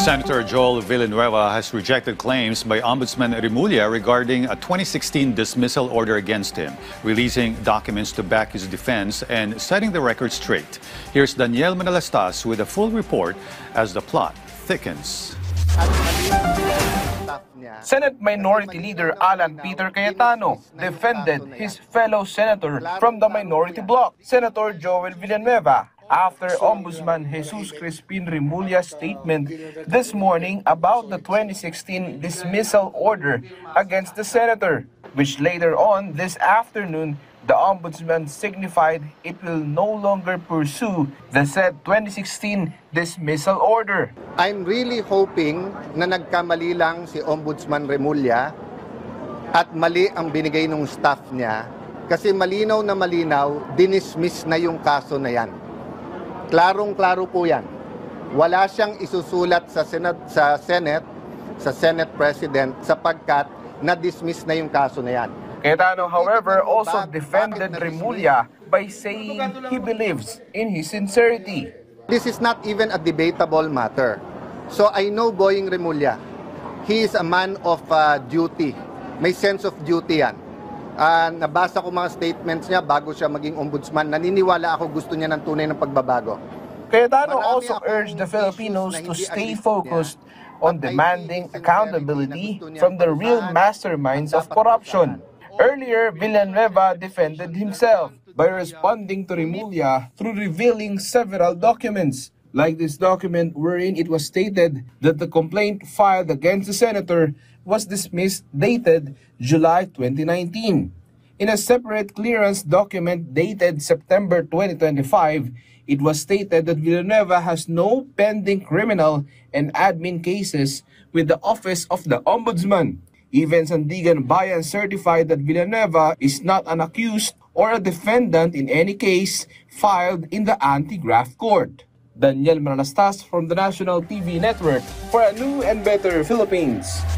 Senator Joel Villanueva has rejected claims by Ombudsman Remulla regarding a 2016 dismissal order against him, releasing documents to back his defense and setting the record straight. Here's Daniel Manalastas with a full report as the plot thickens. Senate Minority Leader Alan Peter Cayetano defended his fellow senator from the minority bloc, Senator Joel Villanueva, after Ombudsman Jesus Crispin Remulla's statement this morning about the 2016 dismissal order against the senator, which later on this afternoon, the Ombudsman signified it will no longer pursue the said 2016 dismissal order. I'm really hoping na nagkamali lang si Ombudsman Remulla at mali ang binigay ng staff niya kasi malinaw na malinaw, dinismiss na yung kaso na yan. Klarong-klaro po yan. Wala siyang isusulat sa Senate President sapagkat na-dismiss na yung kaso na yan. Cayetano, however, also defended Remulla by saying he believes in his sincerity. This is not even a debatable matter. So I know Boying Remulla. He is a man of duty. May sense of duty yan. Nabasa ko mga statements niya bago siya maging ombudsman. Naniniwala ako gusto niya ng tunay ng pagbabago. Cayetano also urged the Filipinos to stay focused on demanding accountability from the real masterminds of corruption. Earlier, Villanueva defended himself by responding to Remulla through revealing several documents, like this document wherein it was stated that the complaint filed against the senator was dismissed dated July 2019. In a separate clearance document dated September 2025, it was stated that Villanueva has no pending criminal and admin cases with the Office of the Ombudsman. Even Sandigan Bayan certified that Villanueva is not an accused or a defendant in any case filed in the anti-graft court. Daniel Manalastas from the National TV Network for a new and better Philippines.